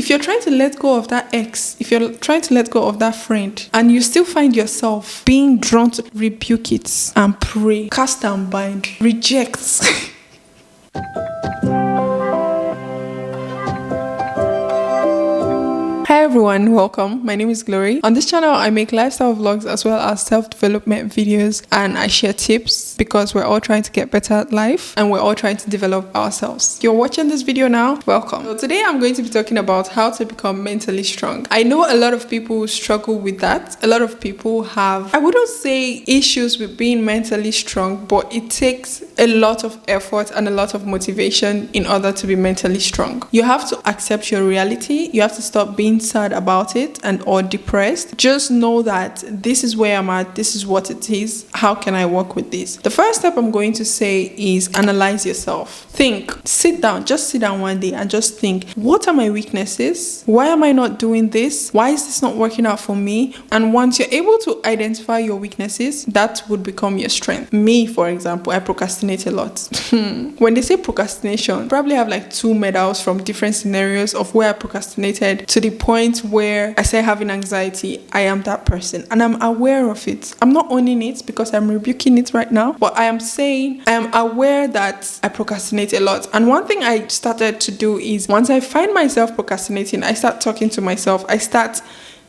If you're trying to let go of that ex, if you're trying to let go of that friend, and you still find yourself being drawn to rebuke it and pray, cast and bind, reject. Hi everyone, welcome. My name is Glory. On this channel, I make lifestyle vlogs as well as self-development videos, and I share tips because we're all trying to get better at life and we're all trying to develop ourselves. If you're watching this video now, welcome. So today I'm going to be talking about how to become mentally strong. I know a lot of people struggle with that. A lot of people have, I wouldn't say issues with being mentally strong, but it takes a lot of effort and a lot of motivation in order to be mentally strong. You have to accept your reality. You have to stop being sad about it and or depressed. Just know that this is where I'm at, this is what it is, how can I work with this? The first step I'm going to say is analyze yourself. Think, sit down one day and just think, what are my weaknesses? Why am I not doing this? Why is this not working out for me? And once you're able to identify your weaknesses, that would become your strength. Me, for example, I procrastinate a lot. When they say procrastination, I probably have like 2 medals from different scenarios of where I procrastinated to the point where I say having anxiety. I am that person and I'm aware of it. I'm not owning it because I'm rebuking it right now, but I am saying I am aware that I procrastinate a lot. And one thing I started to do is once I find myself procrastinating, I start talking to myself.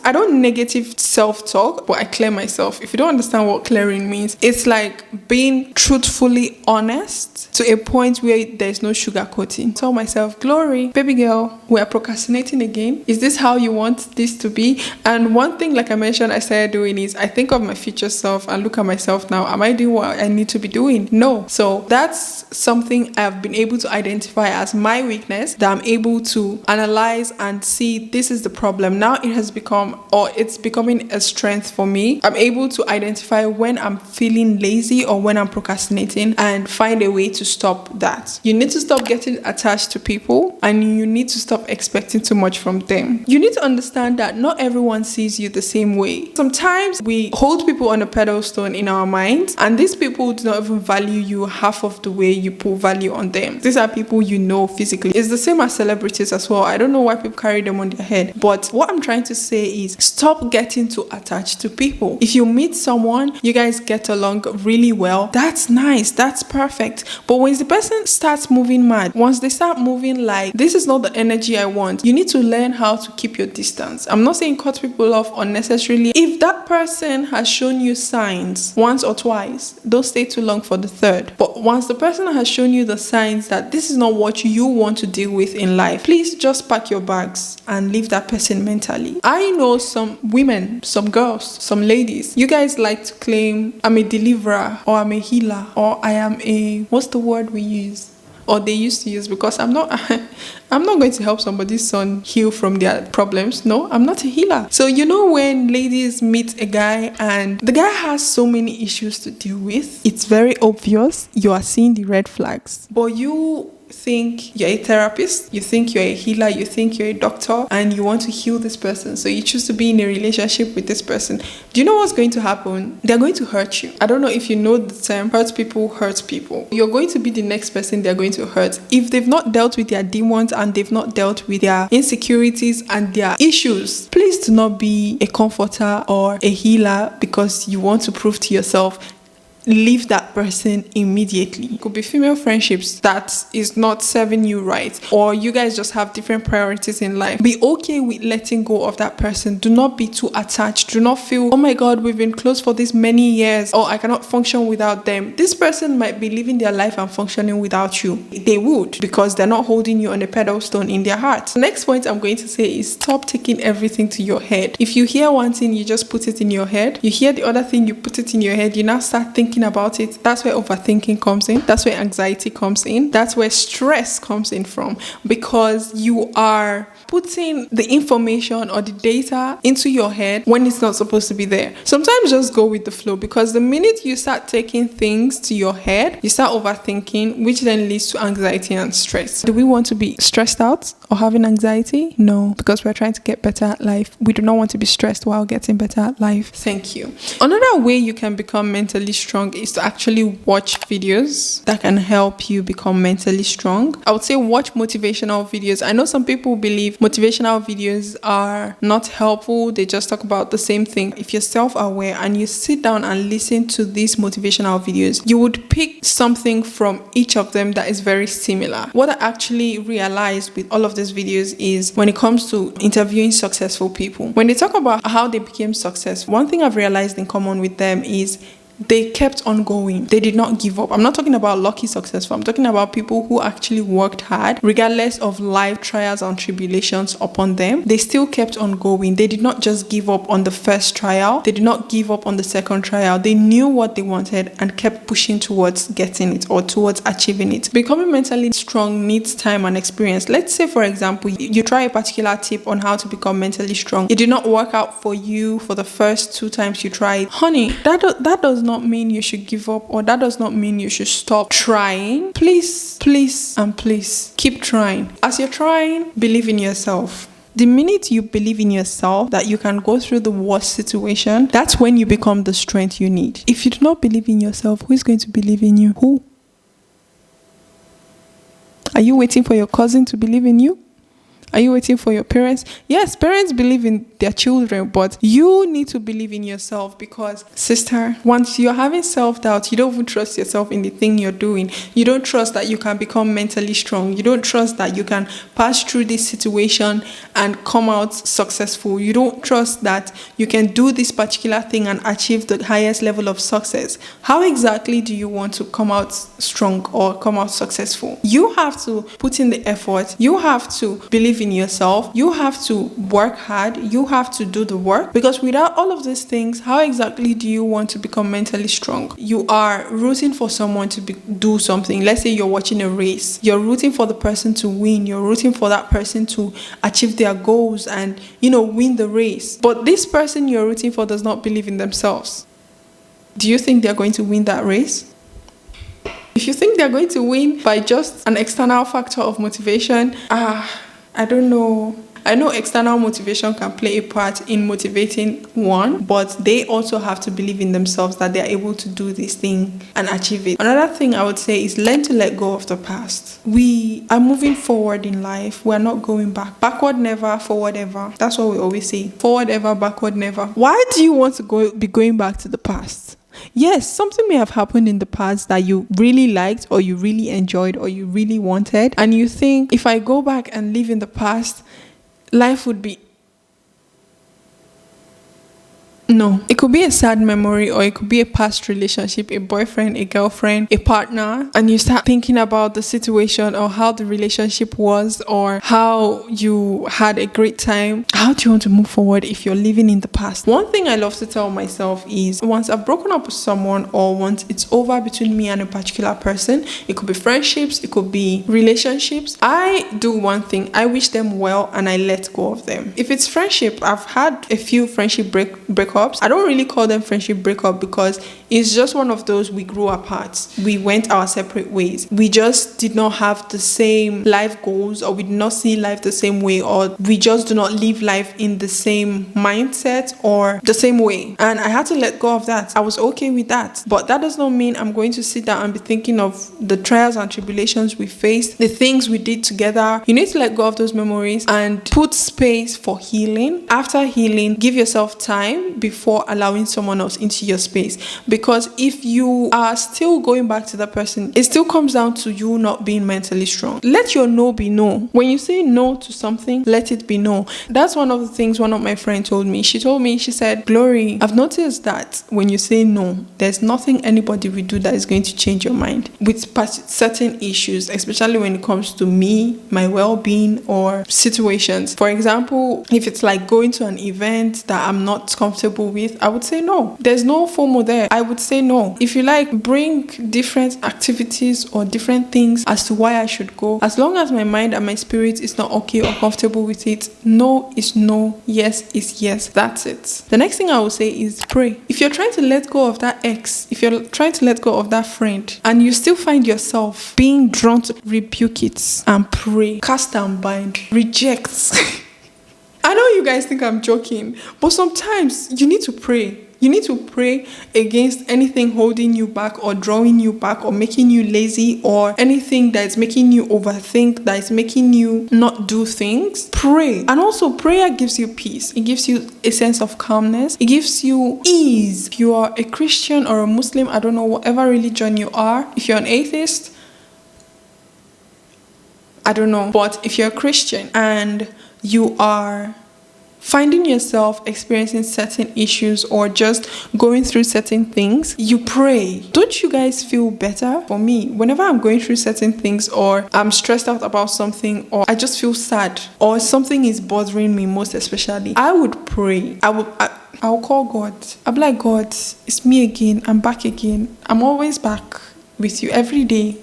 I don't negative self-talk, but I clear myself. If you don't understand what clearing means, it's like being truthfully honest to a point where there's no sugarcoating. Tell myself, Glory, baby girl, we are procrastinating again. Is this how you want this to be? And one thing, like I mentioned, I started doing is I think of my future self and look at myself now. Am I doing what I need to be doing? No. So that's something I've been able to identify as my weakness that I'm able to analyze and see this is the problem. Now it has become, or it's becoming a strength for me. I'm able to identify when I'm feeling lazy or when I'm procrastinating and find a way to stop that. You need to stop getting attached to people and you need to stop expecting too much from them. You need to understand that not everyone sees you the same way. Sometimes we hold people on a pedestal in our minds and these people do not even value you half of the way you put value on them. These are people you know physically. It's the same as celebrities as well. I don't know why people carry them on their head, but what I'm trying to say is stop getting too attached to people. If you meet someone, you guys get along really well, that's nice, that's perfect. But once the person starts moving mad, once they start moving like, this is not the energy I want, you need to learn how to keep your distance. I'm not saying cut people off unnecessarily. If that person has shown you signs once or twice, don't stay too long for the third. But once the person has shown you the signs that this is not what you want to deal with in life, please just pack your bags and leave that person mentally. I know some women, some girls, some ladies, you guys like to claim I'm a deliverer or I'm a healer or I am a, what's the word we use? Or they used to use, because I'm not going to help somebody's son heal from their problems. No, I'm not a healer. So you know when ladies meet a guy and the guy has so many issues to deal with, it's very obvious you are seeing the red flags. But you think you're a therapist, you think you're a healer, you think you're a doctor and you want to heal this person, so you choose to be in a relationship with this person. Do you know what's going to happen? They're going to hurt you. I don't know if you know the term hurt people. You're going to be the next person they're going to hurt. If they've not dealt with their demons and they've not dealt with their insecurities and their issues, please do not be a comforter or a healer because you want to prove to yourself. Leave that person immediately. It could be female friendships that is not serving you right, or you guys just have different priorities in life. Be okay with letting go of that person. Do not be too attached. Do not feel, oh my God, we've been close for this many years, or I cannot function without them. This person might be living their life and functioning without you. They would, because they're not holding you on a pedestal in their heart. The next point I'm going to say is stop taking everything to your head. If you hear one thing, you just put it in your head. You hear the other thing, you put it in your head. You now start thinking about it. That's where overthinking comes in. That's where anxiety comes in. That's where stress comes in from, because you are putting the information or the data into your head when it's not supposed to be there. Sometimes just go with the flow, because the minute you start taking things to your head, you start overthinking, which then leads to anxiety and stress. Do we want to be stressed out or having anxiety? No, because we're trying to get better at life. We do not want to be stressed while getting better at life. Thank you. Another way you can become mentally strong strong is to actually watch videos that can help you become mentally strong. I would say watch motivational videos. I know some people believe motivational videos are not helpful. They just talk about the same thing. If you're self-aware and you sit down and listen to these motivational videos, you would pick something from each of them that is very similar. What I actually realized with all of these videos is when it comes to interviewing successful people, when they talk about how they became successful, one thing I've realized in common with them is they kept on going. They did not give up. I'm not talking about lucky successful. I'm talking about people who actually worked hard, regardless of life trials and tribulations upon them. They still kept on going. They did not just give up on the first trial. They did not give up on the second trial. They knew what they wanted and kept pushing towards getting it or towards achieving it. Becoming mentally strong needs time and experience. Let's say, for example, you try a particular tip on how to become mentally strong. It did not work out for you for the first 2 times you tried. Honey, that does not mean you should give up, or that does not mean you should stop trying. Please keep trying. As you're trying, believe in yourself. The minute you believe in yourself that you can go through the worst situation, that's when you become the strength you need. If you do not believe in yourself, who is going to believe in you? Who? Are you waiting for your cousin to believe in you? Are you waiting for your parents? Yes, parents believe in their children, but you need to believe in yourself, because, sister, once you're having self-doubt, you don't even trust yourself in the thing you're doing. You don't trust that you can become mentally strong. You don't trust that you can pass through this situation and come out successful. You don't trust that you can do this particular thing and achieve the highest level of success. How exactly do you want to come out strong or come out successful? You have to put in the effort. You have to believe in yourself. You have to work hard. You have to do the work, because without all of these things, how exactly do you want to become mentally strong? You are rooting for someone to do something. Let's say you're watching a race. You're rooting for the person to win. You're rooting for that person to achieve their goals and, win the race. But this person you're rooting for does not believe in themselves. Do you think they're going to win that race? If you think they're going to win by just an external factor of motivation, I don't know. I know external motivation can play a part in motivating one, but they also have to believe in themselves that they are able to do this thing and achieve it. Another thing I would say is learn to let go of the past. We are moving forward in life. We are not going back. Backward never, forward ever. That's what we always say. Forward ever, backward never. Why do you want to be going back to the past? Yes, something may have happened in the past that you really liked or you really enjoyed or you really wanted, and you think, if I go back and live in the past, life would be... No, it could be a sad memory, or it could be a past relationship, a boyfriend, a girlfriend, a partner, and you start thinking about the situation or how the relationship was or how you had a great time. How do you want to move forward if you're living in the past? One thing I love to tell myself is, once I've broken up with someone, or once it's over between me and a particular person, it could be friendships, it could be relationships, I do one thing: I wish them well and I let go of them. If it's friendship, I've had a few friendship breakups. I don't really call them friendship breakup, because it's just one of those, we grew apart. We went our separate ways. We just did not have the same life goals, or we did not see life the same way, or we just do not live life in the same mindset or the same way. And I had to let go of that. I was okay with that. But that does not mean I'm going to sit down and be thinking of the trials and tribulations we faced, the things we did together. You need to let go of those memories and put space for healing. After healing, give yourself time before allowing someone else into your space. Because if you are still going back to that person, it still comes down to you not being mentally strong. Let your no be no. When you say no to something, let it be no. That's one of the things one of my friends told me. She said, Glory, I've noticed that when you say no, there's nothing anybody will do that is going to change your mind with certain issues, especially when it comes to me, my well-being, or situations. For example, if it's like going to an event that I'm not comfortable with, I would say no. There's no FOMO there. I would say no. If you like, bring different activities or different things as to why I should go. As long as my mind and my spirit is not okay or comfortable with it, no is no, yes is yes. That's it. The next thing I would say is pray. If you're trying to let go of that ex, if you're trying to let go of that friend, and you still find yourself being drawn to, rebuke it and pray. Cast and bind. Reject. I know you guys think I'm joking, but sometimes you need to pray. You need to pray against anything holding you back or drawing you back or making you lazy or anything that is making you overthink, that is making you not do things. Pray. And also prayer gives you peace. It gives you a sense of calmness. It gives you ease. If you are a Christian or a Muslim, I don't know, whatever religion you are, if you're an atheist, I don't know. But if you're a Christian and you are finding yourself experiencing certain issues or just going through certain things, you pray. Don't you guys feel better? For me, whenever I'm going through certain things or I'm stressed out about something or I just feel sad or something is bothering me, most especially, I would pray. I'll call God. I'll be like, God, it's me again. I'm back again. I'm always back with you every day.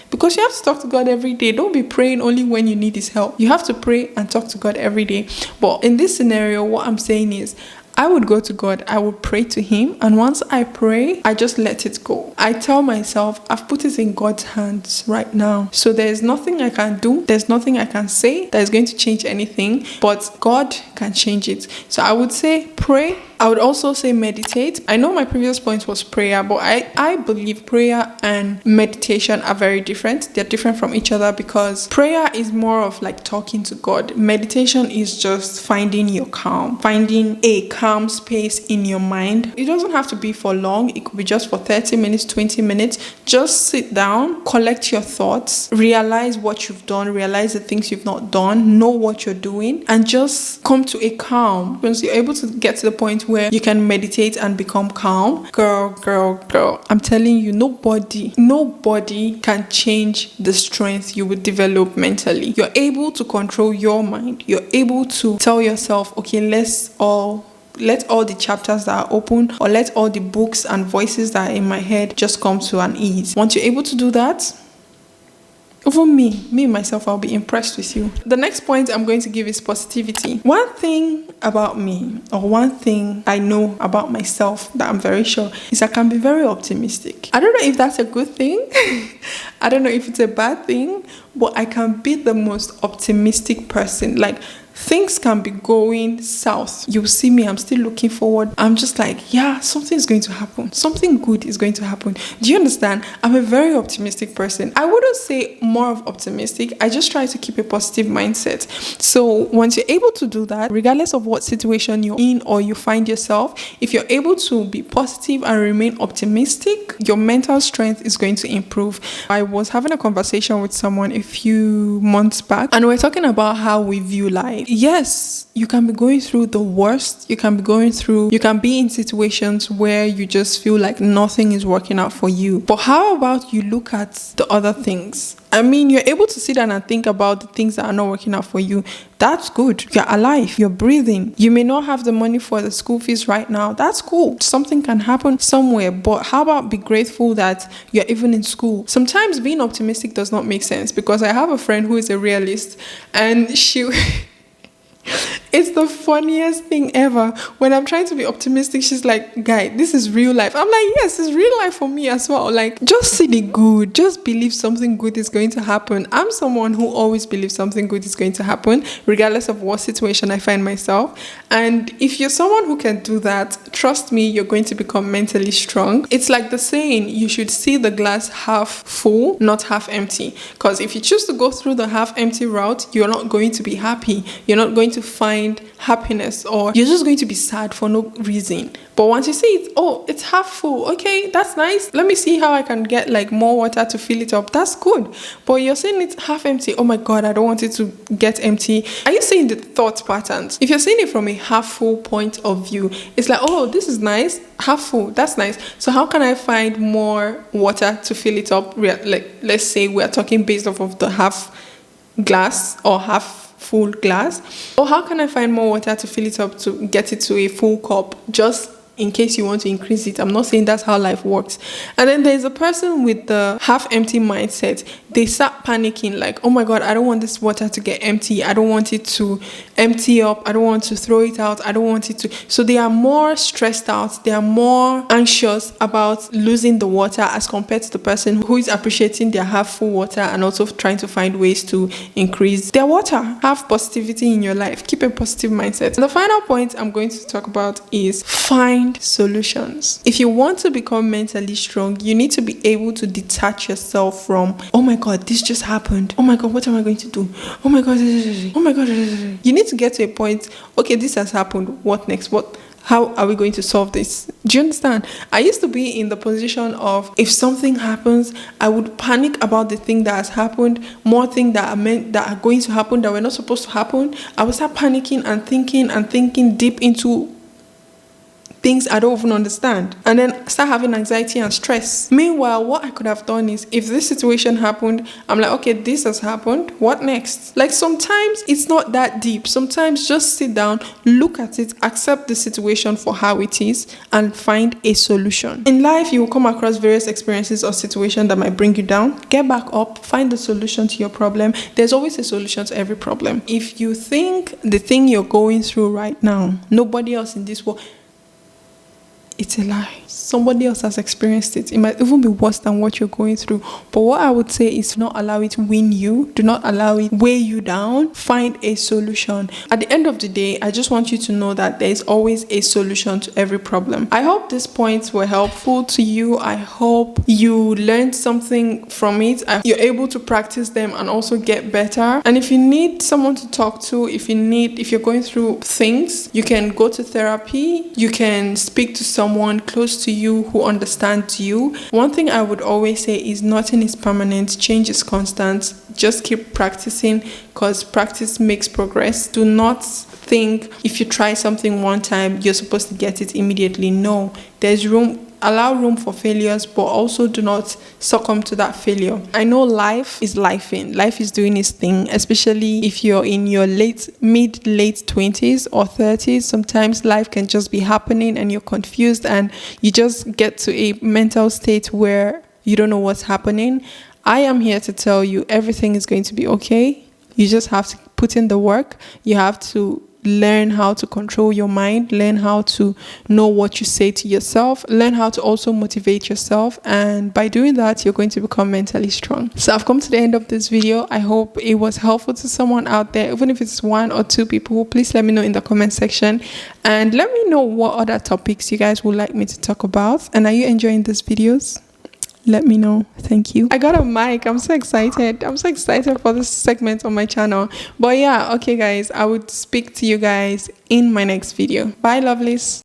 Because you have to talk to God every day. Don't be praying only when you need His help. You have to pray and talk to God every day. But in this scenario, what I'm saying is, I would go to God, I would pray to Him, and once I pray, I just let it go. I tell myself, I've put it in God's hands right now. So there's nothing I can do, there's nothing I can say that is going to change anything, but God can change it. So I would say pray. I would also say meditate. I know my previous point was prayer, but I believe prayer and meditation are very different. They're different from each other because prayer is more of like talking to God. Meditation is just finding your calm, finding a calm space in your mind. It doesn't have to be for long. It could be just for 30 minutes, 20 minutes. Just sit down, collect your thoughts, realize what you've done, realize the things you've not done, know what you're doing, and just come to a calm. Once you're able to get to the point where you can meditate and become calm, girl, I'm telling you, nobody can change the strength you would develop mentally. You're able to control your mind. You're able to tell yourself, okay, let all the chapters that are open, or let all the books and voices that are in my head just come to an ease. Once you're able to do that, even me myself, I'll be impressed with you. The next point I'm going to give is positivity. One thing about me, or one thing I know about myself that I'm very sure, is I can be very optimistic. I don't know if that's a good thing. I don't know if it's a bad thing, but I can be the most optimistic person. Like, things can be going south. You see me, I'm still looking forward. I'm just like, yeah, something is going to happen. Something good is going to happen. Do you understand? I'm a very optimistic person. I wouldn't say more of optimistic. I just try to keep a positive mindset. So once you're able to do that, regardless of what situation you're in or you find yourself, if you're able to be positive and remain optimistic, your mental strength is going to improve. I was having a conversation with someone a few months back, and we're talking about how we view life. Yes, you can be going through the worst. You can be in situations where you just feel like nothing is working out for you. But how about you look at the other things? I mean, you're able to sit down and think about the things that are not working out for you. That's good. You're alive. You're breathing. You may not have the money for the school fees right now. That's cool. Something can happen somewhere. But how about be grateful that you're even in school? Sometimes being optimistic does not make sense, because I have a friend who is a realist, and she... It's the funniest thing ever. When I'm trying to be optimistic, she's like, guy, this is real life. I'm like, yes, it's real life for me as well. Like, just see the good. Just believe something good is going to happen. I'm someone who always believes something good is going to happen, regardless of what situation I find myself. And if you're someone who can do that, trust me, you're going to become mentally strong. It's like the saying, you should see the glass half full, not half empty. Because if you choose to go through the half empty route, you're not going to be happy. You're not going to find happiness, or you're just going to be sad for no reason. But once you see it, oh, it's half full, okay, that's nice, let me see how I can get like more water to fill it up. That's good. But you're saying it's half empty. Oh my god, I don't want it to get empty. Are you seeing the thought patterns? If you're seeing it from a half full point of view, it's like, oh, this is nice, half full, that's nice, so how can I find more water to fill it up? Like, let's say we're talking based off of the half glass or half full glass, or how can I find more water to fill it up to get it to a full cup, just in case you want to increase it. I'm not saying that's how life works. And then there's a person with the half empty mindset. they start panicking, like, oh my God, I don't want this water to get empty. I don't want it to empty up. I don't want to throw it out. I don't want it to. So they are more stressed out. They are more anxious about losing the water as compared to the person who is appreciating their half full water and also trying to find ways to increase their water. Have positivity in your life. Keep a positive mindset. And the final point I'm going to talk about is find solutions. If you want to become mentally strong, you need to be able to detach yourself from, oh my God, this just happened. Oh my God, what am I going to do? Oh my God, oh my God. You need to get to a point, okay, this has happened. What next? How are we going to solve this? Do you understand? I used to be in the position of, if something happens, I would panic about the thing that has happened, more things that are going to happen that were not supposed to happen. I would start panicking and thinking deep into things I don't even understand, and then start having anxiety and stress. Meanwhile, what I could have done is, if this situation happened, I'm like, okay, this has happened, what next? Like, sometimes it's not that deep. Sometimes just sit down, look at it, accept the situation for how it is, and find a solution. In life, you will come across various experiences or situations that might bring you down. Get back up, find the solution to your problem. There's always a solution to every problem. If you think the thing you're going through right now, nobody else in this world, it's a lie. Somebody else has experienced it. It might even be worse than what you're going through. But what I would say is, not allow it win you. Do not allow it weigh you down. Find a solution. At the end of the day, I just want you to know that there is always a solution to every problem. I hope these points were helpful to you. I hope you learned something from it. You're able to practice them and also get better. And if you need someone to talk to, if you're going through things, you can go to therapy. You can speak to someone close to you who understands you. One thing I would always say is, nothing is permanent, change is constant. Just keep practicing, because practice makes progress. Do not think if you try something one time, you're supposed to get it immediately. No, there's room. Allow room for failures, but also do not succumb to that failure. I know life is lifing. Life is doing its thing, especially if you're in your late 20s or 30s. Sometimes life can just be happening and you're confused, and you just get to a mental state where you don't know what's happening. I am here to tell you everything is going to be okay. You just have to put in the work. You have to learn how to control your mind, learn how to know what you say to yourself, learn how to also motivate yourself, and by doing that, you're going to become mentally strong. So I've come to the end of this video. I hope it was helpful to someone out there. Even if it's one or two people, please let me know in the comment section, and let me know what other topics you guys would like me to talk about. And are you enjoying these videos? Let me know. Thank you. I got a mic. I'm so excited. I'm so excited for this segment on my channel. But yeah, okay guys, I would speak to you guys in my next video. Bye, lovelies.